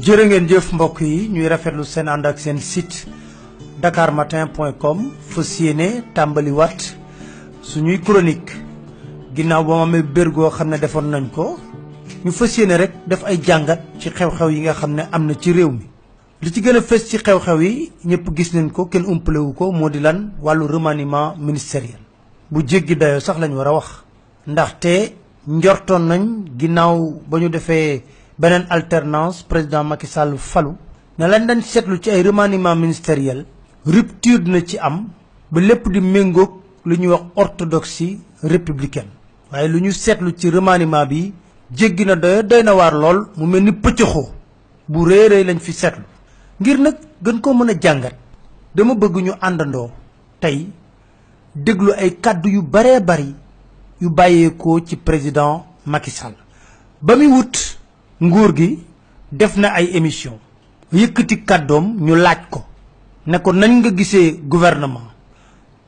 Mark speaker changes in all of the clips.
Speaker 1: jërë ngeen jëf mbokk yi ñuy rafetlu seen ànd ak seen site dakarmatin.com fas yéene tàmbali waat suñuy chronique ginnaaw ba ma amee bérgoo xam ne defoon nañ ko ñu fas yéene rek def ay jàngat ci xew-xew yi nga xam ne am na ci réew mi li ci gën a fës ci xew-xew yi ñëpp gis nañ ko kenn umpalewu ko moo di lan wàllu remaniement ministériel bu jéggi dayoo sax lañ war a wax ndaxte njortoon nañ ginnaaw ba ñu defee beneen alternance président Macky Sall falu ne lañ dañ seetlu ci ay remaniement ministériel rupture dina ci am ba lépp di méngoog lu ñuy wax orthodoxie républicaine waaye lu ñu seetlu ci remaniement bi jéggi na doy na waar lool mu mel ni pëccëxoo bu réeréy lañ fi seetlu ngir nag gën koo mën a jàngat dama bëgg ñu àndandoo tey déglu ay kàddu yu baree bari yu bàyyeekoo ci président Macky Sall ba muy wut nguur gi def na ay émission yëkkati kàddoom ñu laaj ko ne ko nañ nga gisee gouvernement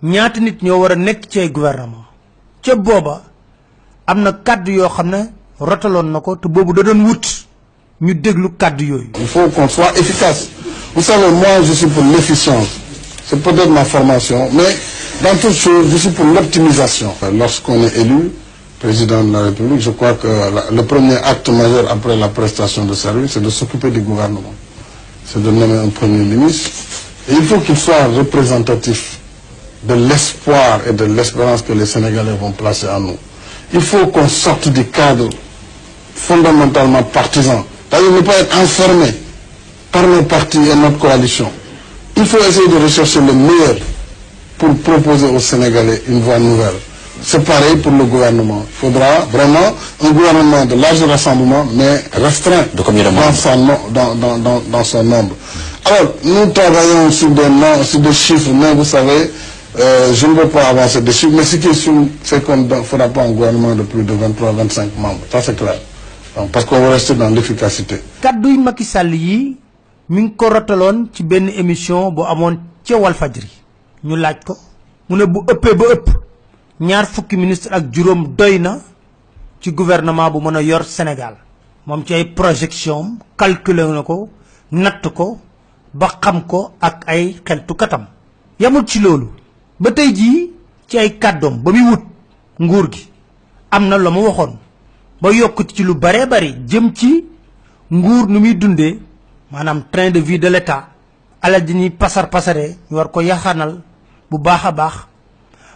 Speaker 1: ñaata nit ñoo war a nekk ci ay gouvernement ca booba am na kàddu yoo xam ne rotaloon na ko te boobu da doon wut ñu déglu kàddu yooyu.
Speaker 2: Il faut qu'on soit efficace. Vous savez, moi je suis pour l'efficience. C'est peut-être ma formation, mais dans toute chose, je suis pour l'optimisation. Lorsqu'on est élu président de la République, je crois que le premier acte majeur après la prestation de service, c'est de s'occuper du gouvernement. C'est de nommer un premier ministre. Et il faut qu'il soit représentatif de l'espoir et de l'espérance que les Sénégalais vont placer en nous. Il faut qu'on sorte du cadre fondamentalement partisan. C'est-à-dire ne pas être enfermé par nos partis et notre coalition. Il faut essayer de rechercher le meilleur pour proposer aux Sénégalais une voie nouvelle. C'est pareil pour le gouvernement. Il faudra vraiment un gouvernement de large rassemblement, mais restreint dans son nombre. Alors, nous travaillons sur des chiffres, mais vous savez, je ne veux pas avancer des chiffres, mais ce qui est sûr, c'est qu'on ne fera pas un gouvernement de plus de 23-25 membres. Ça, c'est clair. Donc, parce qu'on va rester dans l'efficacité.
Speaker 1: Kaddu Macky Sall yi mi ngi ko rotaloon ci benn émission bu amoon ca Walfadjri ñu laaj ko mu ne bu ëppee ba ëpp ñaar fukki ministre ak juróom doy na ci gouvernement bu mën a yor Sénégal moom ci ay projection calculé na ko natt ko ba xam ko ak ay xeltukatam yamul ci loolu ba tey jii ci ay kàddoom ba muy wut nguur gi am na la mu waxoon ba yokkut ci lu baree bari jëm ci nguur nu muy dundee maanaam train de vie de l'État alal ji ñuy pasare ñu war ko yaxanal bu baax a baax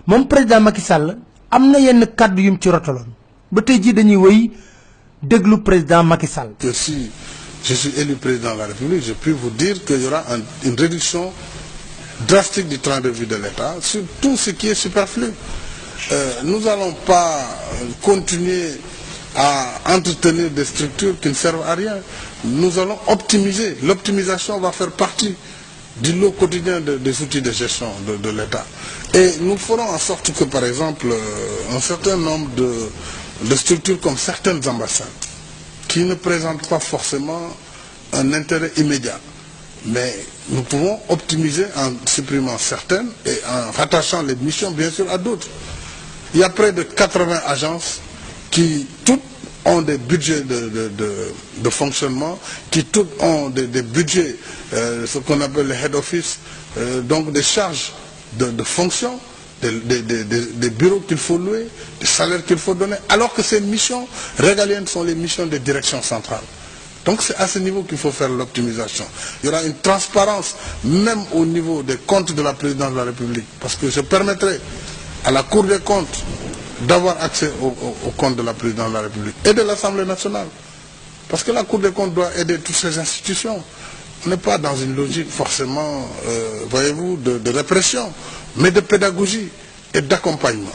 Speaker 1: moom président Macky Sall am na yenn kàddu yum ci rotaloon ba tey jii dañuy wéy déglu président Macky Sall.
Speaker 2: Si je suis élu président de la République, je puis vous dire qu'il y aura une réduction drastique du train de vie de l'État sur tout ce qui est superflu. Nous n'allons pas continuer à entretenir des structures qui ne servent à rien. Nous allons optimiser. L'optimisation va faire partie du lot quotidien des outils de gestion de l'État. Et nous ferons en sorte que, par exemple, un certain nombre de structures comme certaines ambassades, qui ne présentent pas forcément un intérêt immédiat, mais nous pouvons optimiser en supprimant certaines et en rattachant les missions, bien sûr, à d'autres. Il y a près de 80 agences qui toutes ont des budgets de fonctionnement, qui toutes ont des budgets, ce qu'on appelle les head office, donc des charges de fonction, des bureaux qu'il faut louer, des salaires qu'il faut donner, alors que ces missions régaliennes sont les missions des directions centrales. Donc c'est à ce niveau qu'il faut faire l'optimisation. Il y aura une transparence, même au niveau des comptes de la présidence de la République, parce que je permettrai à la Cour des comptes d'avoir accès aux comptes de la présidence de la République et de l'Assemblée nationale. Parce que la Cour des comptes doit aider toutes ces institutions. On n'est pas dans une logique forcément, voyez-vous, de répression, mais de pédagogie et d'accompagnement.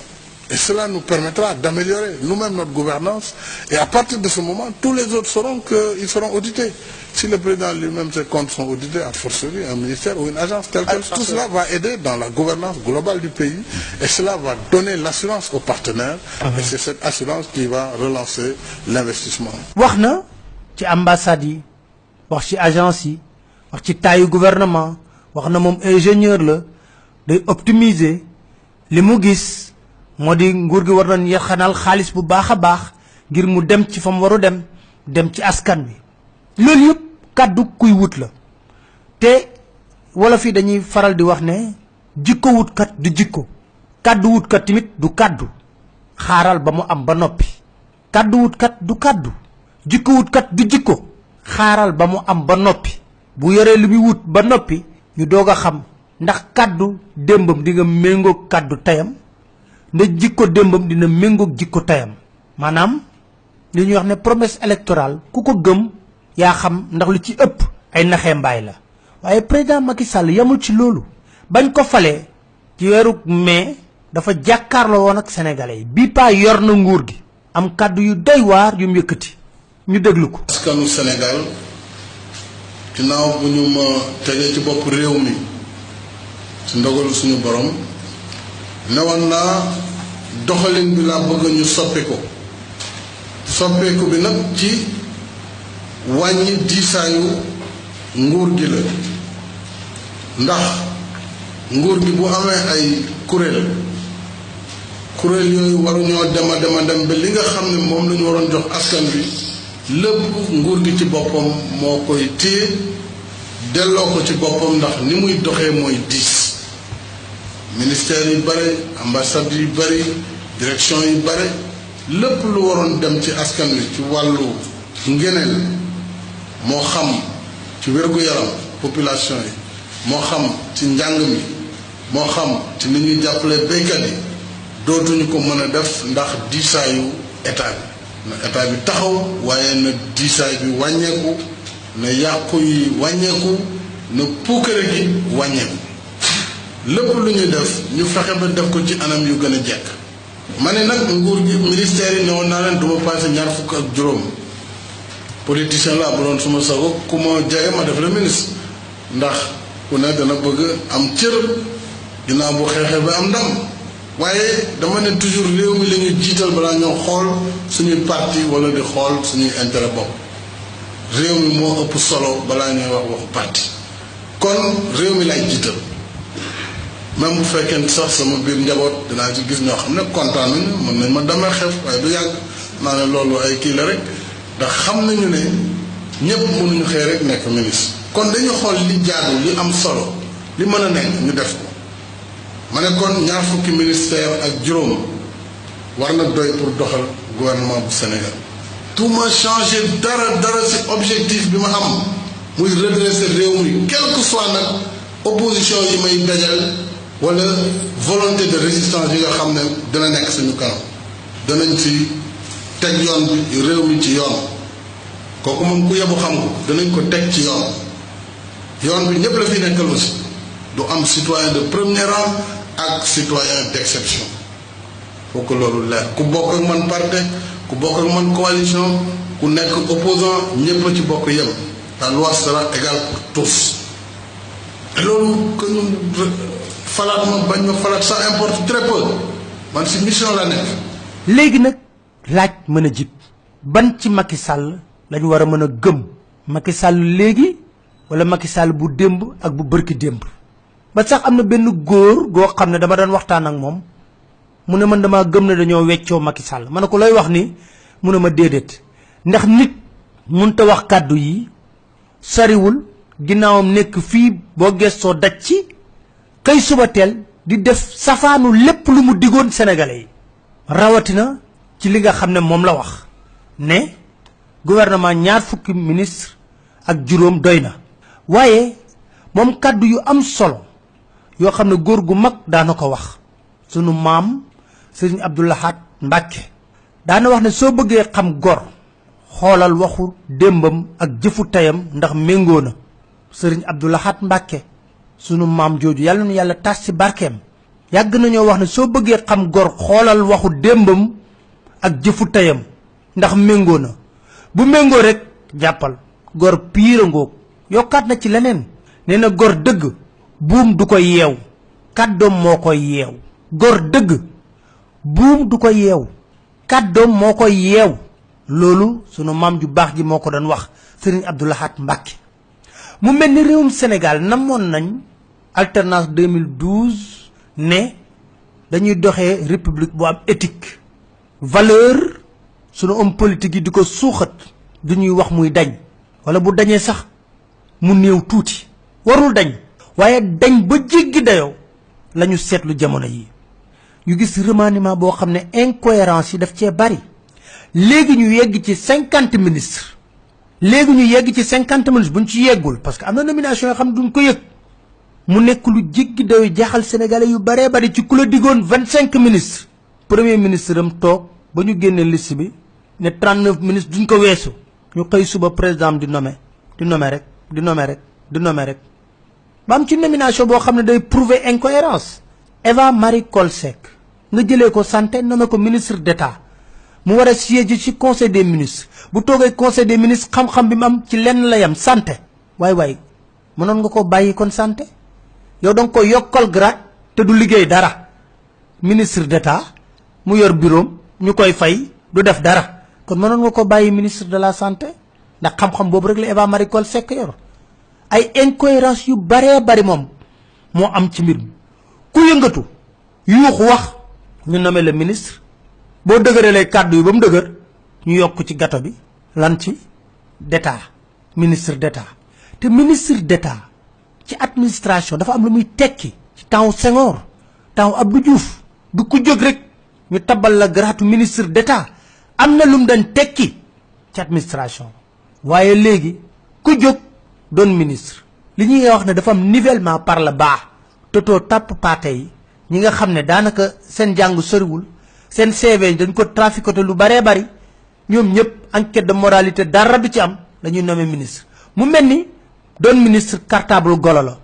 Speaker 2: Et cela nous permettra d'améliorer nous-mêmes notre gouvernance. Et à partir de ce moment, tous les autres sauront qu'ils seront audités. Si le président lui-même, ses comptes sont audités, à fortiori, un ministère ou une agence telle quelle, tout cela va aider dans la gouvernance globale du pays. Et cela va donner l'assurance aux partenaires. Et c'est cette assurance qui va relancer l'investissement.
Speaker 1: wax na ci ambassade yi wax ci agence yi wax ci taayu gouvernement wax na moom ingénieur la day optimiser li mu gis moo di nguur gi war nañ yaxanal xaalis bu baax a baax ngir mu dem ci fa mu waru dem ci askan wi loolu yëpp kaddu kuy wut la te wala fi dañuy faral di wax ne jikko wut kat du jikko kaddu wut kat timit du kaddu xaaral ba mu am ba noppi kaddu wut kat du kaddu jikko wut kat du jikko xaaral ba mu am ba noppi bu yoree li muy wut ba noppi ñu doga xam ndax kaddu dembam di nga mengo kaddu tayam ndax jikko dembam dina mengo jikko tayam manam li ñu wax ne promesse électorale ku ko gëm ya xam ndax lu ci ëpp ay naxé mbay la waye président Macky Sall yamul ci lolu bañ ko falé ci wéru mai dafa jakarlo won ak sénégalais bi pa yor na nguur gi am kaddu yu doy war yu yëkëti ñu déglu ko
Speaker 2: askanu Sénégal ginaaw bu ñu ma tégé ci bop réew mi ci ndogal suñu borom newoon naa doxalin bi la bëgg ñu soppeeku bi nag ci wàññi diisaayu nguur gi la ndax nguur gi bu amee ay kuréel yooyu waruñoo dem ba li nga xam ne moom la ñu waroon jox askan bi lépp nguur gi ci boppam moo koy téye delloo ko ci boppam ndax ni muy doxee mooy diis ministère yu bare ambassade yu bari direction yu bare lépp lu waroon dem ci askan wi ci wàllu ngeneel moo xam ci wérgu yaram population yi moo xam ci njàng mi moo xam ci ni ñuy jàppale béykat yi dootuñu ko mën a def ndax diisaayu état bi na état bi taxaw waaye na diisaay bi wàññeeku na yàqu yi wàññeeku na puukare gi wàññeeku lépp lu ñuy def ñu fexe ba def ko ci anam yu gën a jekk ma ne nag nguur gi ministère yi newoon naa leen duma passé ñaar fukk ak juróom politicien la bu doon suma sago ku ma jege ma def la ministre ndax ku ne dana bëgg am cër ginnaaw bu xeexee ba am ndam waaye dama ne toujours réew mi la ñuy jiital balaa ñoo xool suñuy parti wala di xool suñuy intérêt bopp réew mi moo ëpp solo balaa ñuy wax waxu parti kon réew mi lay jiital même bu fekkee sax sama biir njaboot dinaa ci gis ñoo xam ne kontaan nañu mën nañ ma damay xef waaye du yàgg naa ne loolu ay kii la rek ndax xam nañu ne ñëpp mënuñu xëy rek nekk ministre kon dañu xool li jaadu li am solo li mën a nekk ñu def ko ma ne kon ñaar fukki ministère ak juróom war na doy pour doxal gouvernement bu Sénégal tout ma changé dara ci objectif bi ma am muy redresser réew mi quel que soit nag opposition yi may dajal wala volonté de résistance yi nga xam ne dina nekk suñu kanam danañ ci teg yoon bi réew mi ci yoon kooku moom ku yebu xam ko danañ ko teg ci yoon bi ñëpp la fi nekkal aussi du am citoyen de premier rang ak citoyen d'exception faut que loolu leer ku bokk ak man parti ku bokk ak man coalition ku nekk opposant ñëpp a ci bokk yem la loi sera égale pour tous te loolu que ñu falaat ma bañ ma falaat ça importe très peu man si mission la nekk
Speaker 1: léegi nag laaj mën a jib ban ci Macky Sall lañ war a mën a gëm Macky Sall léegi wala Macky Sall bu démb ak bu bërki démb ba sax am na benn góor goo xam ne dama doon waxtaan ak moom mu ne man dama gëm ne dañoo weccoo Macky Sall ma ne ko looy wax ni mu ne ma déedéet ndax nit munta wax kàddu yi sariwul ginnaawam nekk fii boo gestoo daj ci kay suba teel di def safaanu lépp lu mu digoon sénégalais yi rawatina ci li nga xam ne moom la wax ne gouvernement ñaar fukki ministre ak juróom doy na waaye moom kàddu yu am solo yoo xam ne góor gu mag daana ko wax sunu maam Serigne Abdou Lahad Mbacké daana wax ne soo bëggee xam gor xoolal waxu démbam ak jëfu tayam ndax méngoo na Serigne Abdou Lahad Mbacké sunu maam jooju yàlla na yàlla tas ci barkeem yàgg nañoo wax ne soo bëggee xam gor xoolal waxu démbam ak jëfu tayam ndax méngoo na bu méngoo rek jàppal gor piir ngoog yokkaat na ci leneen nee na gor dëgg buum du ko yeew kàddoom moo koy yeew gor dëgg buum du ko yeew kàddoom moo koy yeew loolu sunu maam ju baax ji moo ko doon wax Serigne Abdou Lahad Mbacké mu mel ni réewum Sénégal namoon nañ alternance 2012 ne dañuy doxee république bu am éthique valeur sunu homme politique yi di ko suuxat du ñuy wax muy dañ wala bu dañee sax mu néew tuuti warul dañ waaye dañ ba jéggi dayoo la ñu seetlu jamono yi ñu gis remaniement boo xam ne incohérence yi daf cee bari léegi ñu yegg ci 50 ministres léegi ñu yegg ci 50 ministres buñ ci yeggul parce que am na nomination yoo xam ne duñ ko yëg mu nekk lu jéggi dayoo jaaxal sénégalais yu baree bari ci ku la diggoon 25 ministres premier ministre am toog ba ñu génne liste bi ne 39 ministres duñ ko weesu ñu xëy suba président di nommer rek ba am ci nomination boo xam ne day prouver incohérence Eva Marie Coll Seck nga jëlee ko santé nommé ko ministre d'État mu war a siéger ci conseil des ministres bu toogee conseil des ministres xam-xam bi mu am ci lenn la yam santé waay mënoon nga ko bàyyi kon santé yow danga ko yokkal grade te du liggéey dara ministre d'État mu yor bureau ñu koy fay du def dara kon mënoon nga ko bàyyi ministre de la santé ndax xam-xam boobu rek la Eva Marie Coll Seck yor ay incohérence yu baree bari moom moo am ci mbir mi ku yëngatu yuuxu wax ñu nommé le ministre boo dëgëralee kàddu yi ba mu dëgër ñu yokk ci gato bi lan ci d'état ministre d'état te ministre d'état ci administration dafa am lu muy tekki ci temps Senghor temps Abdou Diouf du ku jóg rek ñu tabal la gratu ministre d'état am na lu mu dañ tekki ci administration waaye léegi ku jóg doon ministre li ñuy wax ne dafa am nivellement par le bas totoo tàpp paate yi ñi nga xam ne daanaka seen jàng soriwul seen CV dañ ko traficoté lu baree bari ñoom ñëpp enquête de moralité dara du ci am dañuy nommé ministre mu mel ni doon ministre cartable golo la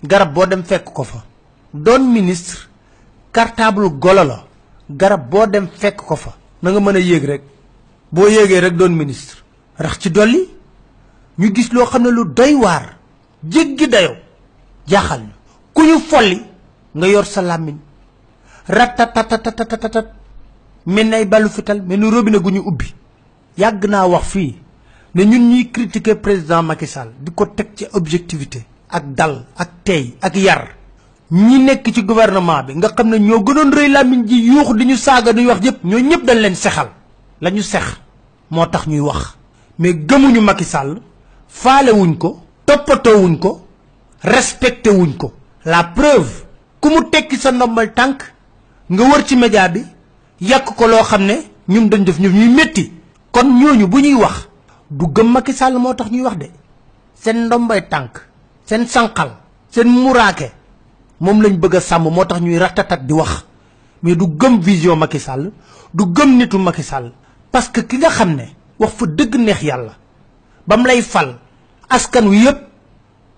Speaker 1: garab boo dem fekk ko fa doon ministre cartable golo la garab boo dem fekk ko fa na nga mën a yéeg rek boo yéegee rek doon ministre rax ci dolli ñu gis loo xam ne lu doy waar jéggi dayoo jaaxal ñu ku ñu folli nga yor sa làmmiñ ratatatatatatatat mel ni ay ballu fital mel ni robinet gu ñu ubbi yàgg naa wax fii ne ñun ñuy critiquer président Macky Sall di ko teg ci objectivité ak dal ak tey ak yar ñi nekk ci gouvernement bi nga xam ne ñoo gënoon rëy làmmiñ ji yuuxu di ñu saaga di wax yëpp ñoo ñëpp dañ leen sexal la ñu sex moo tax ñuy wax mais gëmuñu Macky Sall faale wuñ ko toppatoo wuñ ko respecté wuñ ko la preuve ku mu tekki sa ndombal tànk nga wër ci média bi yàq ko loo xam ne ñun dañ def ñuy métti kon ñooñu bu ñuy wax du gëm Macky Sall moo tax ñuy wax de seen ndombay tànk seen sànqal seen muraake moom lañ bëgg a sàmm moo tax ñuy ratatat di wax mais du gëm vision Macky Sall du gëm nitu Macky Sall parce que ki nga xam ne wax fa dëgg neex yàlla bam lay fal askan wi yëpp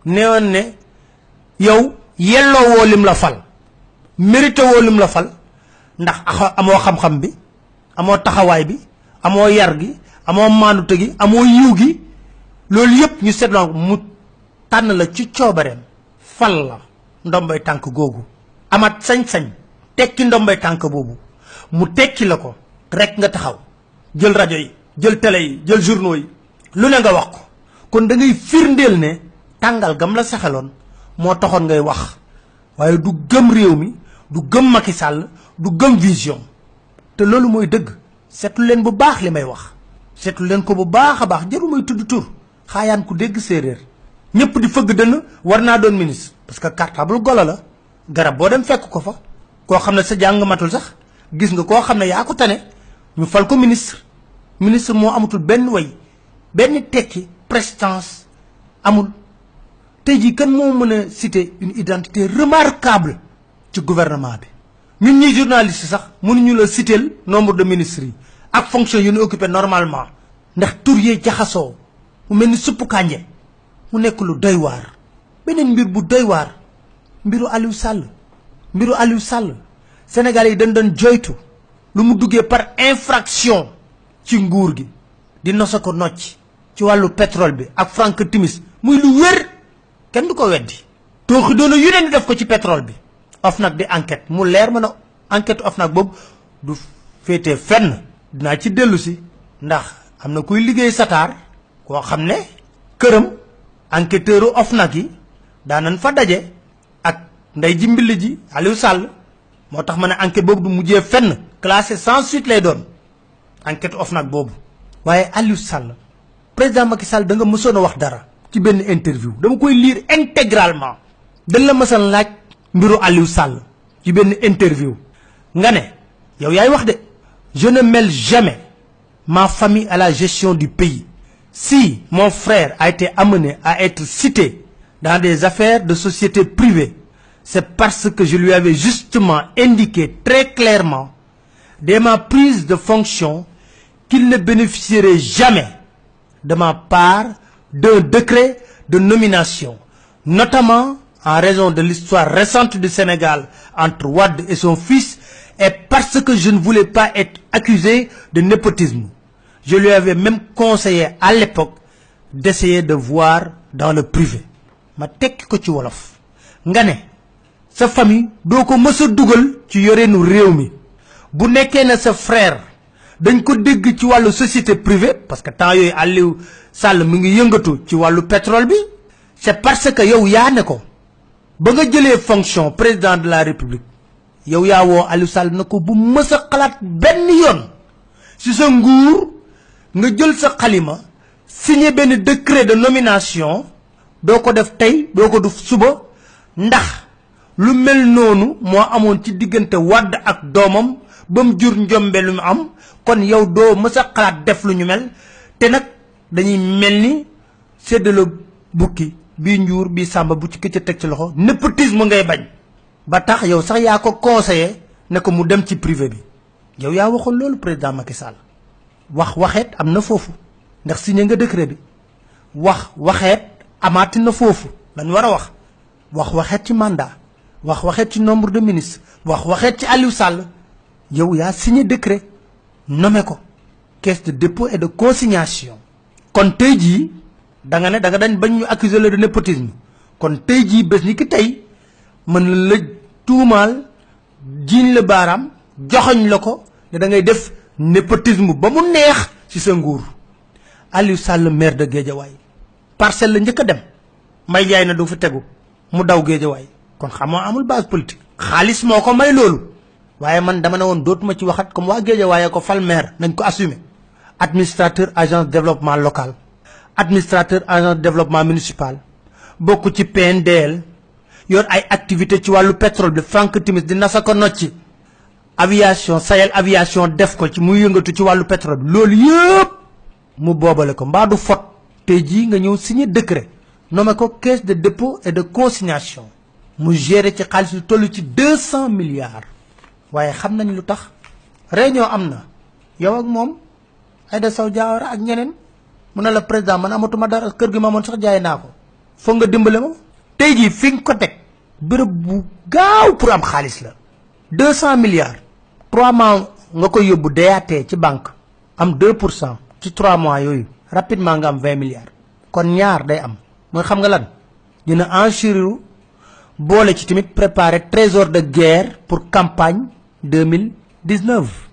Speaker 1: neewoon ne yow yelloo woo lim la fal mérité woo lim la fal ndax amoo xam-xam bi amoo taxawaay bi amoo yar gi amoo maandute gi amoo yiw gi loolu yëpp ñu seetloo mu tànn la ci coobareem fal la ndombay tànk googu amat sañ-sañ tekki ndombay tànk boobu mu tekki la ko rek nga taxaw jël rajo yi jël télé yi jël journaux yi lu ne nga wax ko kon da ngay firndeel ne tàngal gam la saxaloon moo taxoon ngay wax waaye du gëm réew mi du gëm Macky Sall du gëm vision te loolu mooy dëgg seetlu leen bu baax li may wax seetlu leen ko bu baax a baax jarul may tudd tur xaayaan ku dégg séeréer ñëpp di fëgg dënn war naa doon ministre parce que cartable golo la garab boo dem fekk ko fa koo xam ne sa jàng matul sax gis nga koo xam ne yaa ko tane ñu fal ko ministre ministre moo amatul benn way benn tekki prestance amul tey jii kan moo mën a citer une identité remarquable ci gouvernement bi ñun ñuy journaliste sax mënuñu la citer nombre de ministres yi ak fonction yu ñu occupé normalement ndax tur yee jaxasoo mu mel ni suppu kànje mu nekk lu doy waar beneen mbir bu doy waar mbiru Aliou Sall Sénégalais yi dañ doon joytu lu mu duggee par infraction ci nguur gi di nosa ko nocc ci wàllu pétrole bi ak Frank Timis muy lu wér kenn du ko weddi tooxi doona yu ne def ko ci pétrole bi OFNAC di enquête mu leer ma na enquête OFNAC boobu du féetee fenn dinaa ci dellu si ndax am na kuy liggéey Satar koo xam ne këram enquêteuru OFNAC yi daanan fa daje ak nday ji mbill ji Aliou Sall moo tax ma ne enquête boobu du mujjee fenn classé sans suite lay doon enquête OFNAC boobu waaye Aliou Sall président Macky Sall da nga mësoon a wax dara ci ci benn interview dama koy lire intégralement dañ la mësal laaj mbiru Aliou Sall ci benn interview nga ne yow yaay wax de je ne mêle jamais ma famille à la gestion du pays. Si mon frère a été amené à être cité dans des affaires de société privée, c'est parce que je lui avais justement indiqué très clairement dès ma prise de fonction qu'il ne bénéficierait jamais de ma part d'un décret de nomination, notamment en raison de l'histoire récente du Sénégal entre Wade et son fils, et parce que je ne voulais pas être accusé de népotisme. Je lui avais même conseillé à l'époque d'essayer de voir dans le privé. Ma tekki ko ci wolof nga ne sa famille doo ko mës a dugal ci yoreenu réew mi bu nekkee ne sa frère dañ ko dégg ci wàllu société privée parce que temps yooyu Aliou Sall mi ngi yëngatu ci wàllu pétrole bi c'est parce que yow yaa ne ko ba nga jëlee fonction président de la république yow yaa woo Aliou Sall na ko bu mës a xalaat benn yoon ci sa nguur nga jël sa xalima signé benn décret de nomination doo ko def tey doo ko def suba ndax lu mel noonu moo amoon ci diggante Wade ak doomam ba mu jur njombe lu mu am kon yow doo mës a xalaat def lu ñu mel te nag dañuy mel ni séddale bukki bii njuur bii sàmba bu ci këcc teg ci loxo népotisme ngay bañ ba tax yow sax yaa ko conseillé ne ko mu dem ci privé bi yow yaa waxoon loolu président Macky Sall waxeet am na foofu ndax signé nga décret bi waxeet amaati na foofu dañ war a waxeet ci mandat waxeet ci nombre de ministres waxeet ci Aliou Sall yow yaa signé décret nommé ko caisse de dépôt et de consignation kon tey jii da nga dañ bañ ñu accuser le de népotisme kon tey jii bés ni ki tey mën la tuumaal jiiñ la baaraam joxoñ la ko ne da ngay def népotisme ba mu neex ci sa nguur. Aliou Sall maire de Guédiawaye parcelle la njëkk a dem may jaay na du fi tegu mu daw Guédiawaye kon xamoo amul base politique xaalis moo ko may loolu waaye man dama ne woon dootuma ci waxat comme waa Guédiawaye ko fal maire nañ ko assumer. Administrateur agence de développement local administrateur agence de développement municipal bokk ci PNDL yor ay activité ci wàllu pétrole bi Frank Timis di nasa ko nocci aviation Sahel aviation def ko ci muy yëngatu ci wàllu pétrole bi loolu yëpp mu boobale ko mbaa du fot tey jii nga ñëw signé décret nommé ko caisse de dépôt et de consignation mu géré ci xaalis lu toll ci 200 milliards waaye xam nañ lu tax réunion am na yow ak moom Aïda Sow Diawara ak ñeneen mu ne la président man amatuma dara kër gi ma amoon sax jaay naa ko foog nga dimbale ma tey jii fi nga ko teg bërëb bu gaaw pour am xaalis la 200 milliards 3 mois nga koy yóbbu DAT ci banque am 2% ci 3 mois yooyu rapidement nga am 20 milliards kon ñaar day am mooy xam nga lan dina enchérir boole ci tamit préparer trésor de guerre pour campagne 2019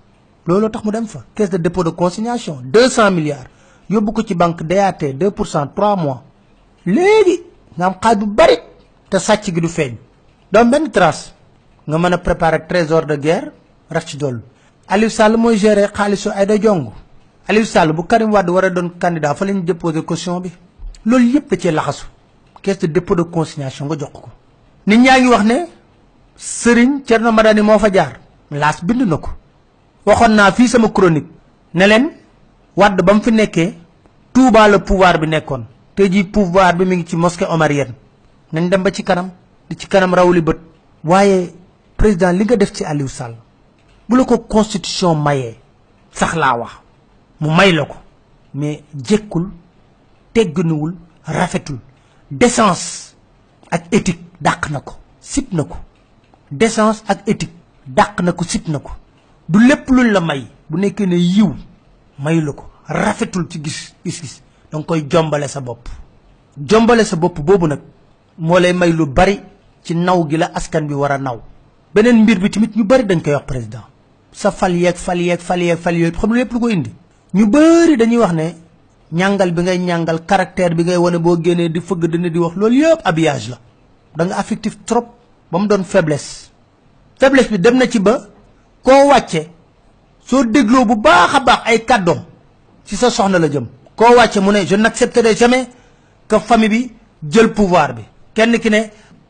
Speaker 1: loolu tax mu dem fa caisse de dépôt de consignation 200 milliards yóbbu ko ci banque DAT 2% 3 mois léegi nga am xaalis bu bari te sàcc gi du feeñ doom benn trace nga mën a préparer trésor de guerre rax ci dollu Aliou Sall mooy gérer xaalisu Aïda Ndiongue Aliou Sall bu Karim Wade war a doon candidat fa lañu déposer caution bi loolu yëpp da cee laxasu caisse de dépôt de consignation nga jox ko nit ñaa ngi wax ne Serigne Thierno Madani moo fa jaar laas bind na ko waxoon naa fii sama chronique ne leen Wade ba mu fi nekkee Touba la pouvoir bi nekkoon tey jii pouvoir bi mi ngi ci mosquée omarienne nañ dem ba ci kanam di ci kanam rawli bët waaye président li nga def ci Aliou Sall bu la ko constitution mayee sax laa wax mu may la ko mais jekkul tegganuwul rafetul décence ak éthique dàq na ko sip na ko décence ak éthique dàq na ko sip na ko du lépp luñ la may bu nekkee ne yiw mayu la ko rafetul ci gis-gis danga koy jombale sa bopp boobu nag moo lay may lu bari ci naw gi la askan bi war a naw beneen mbir bi tamit ñu bari dañ koy wax président sa fal yeeg xam nga lépp lu ko indi ñu bari dañuy wax ne ñàngal bi ngay ñàngal caractère bi ngay wane boo génnee di fëgg dina di wax loolu yëpp habillage la da nga affectif trop ba mu doon faiblesse bi dem na ci ba koo wàcce soo dégloo bu baax a baax ay kàddoom ci sa soxna la jëm koo wàcce mu ne je n'accepterai jamais que famille bi jël pouvoir bi kenn ki ne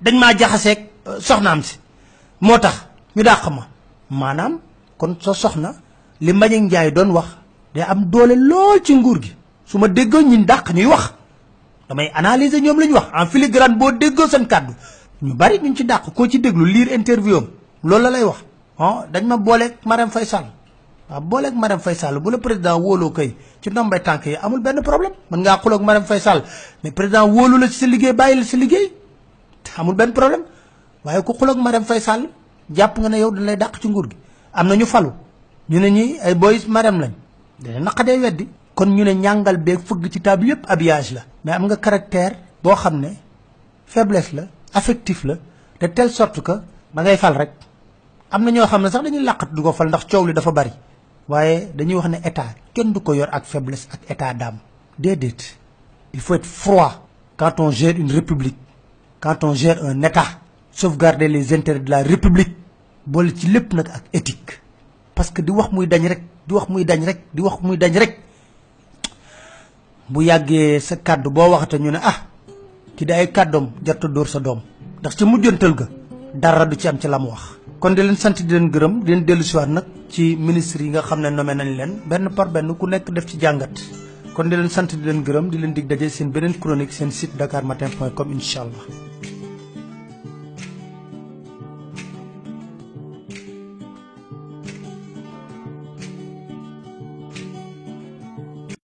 Speaker 1: dañ maa jaxaseeg soxnaam si moo tax ñu dàq ma maanaam kon sa soxna li Mbagnick Ndiaye doon wax day am doole lool ci nguur gi su ma déggoo ñun dàq ñuy wax damay analyser ñoom la ñu wax en filigrane boo déggoo seen kàddu ñu bari ñu ci dàq koo ci déglu lire interview am loolu la lay wax dañ ma booleeg Marème Faye Sall waaw booleeg Marème Faye Sall bu la président wóoloo kay ci ndombay tànk yi amul benn problème mën ngaa xuloog Marème Faye Sall mais président wóolu la ci sa liggéey bàyyi la sa liggéey amul benn problème waaye ku xuloog Marème Faye Sall jàpp nga ne yow dañ lay dàq ci nguur gi am na ñu falu ñu ne ñi ay boys Marème lañ dana naqadee weddi kon ñu ne ñàngal beeg fëgg ci table yëpp habillage la mais am nga caractère boo xam ne faiblesse la affectif la de telle sorte que da ngay fal rek am na ñoo xam ne sax dañuy làqat du ko fal ndax coow li dafa bari waaye dañuy wax ne état kenn du ko yor ak faiblesse ak état d'âme déedéet il faut être froid quand on gère une république quand on gère un état sauvegarder les intérêts de la république boole ci lépp nag ak éthique parce que di wax muy dañ rek di wax muy dañ rek di wax muy dañ rek bu yàggee sa kàddu boo waxate ñu ne ki di ay kàddoom jarta dóor sa doom ndax ci mujjantal ga dara du ci am ci la mu wax kon di leen sant di leen gërëm di leen dellu siwaat nag ci ministre yi nga xam ne nommé nañ leen benn par benn ku nekk def ci jàngat kon di leen sant di leen gërëm di leen dig daje seen beneen chronique seen site dakarmatin.com incha allah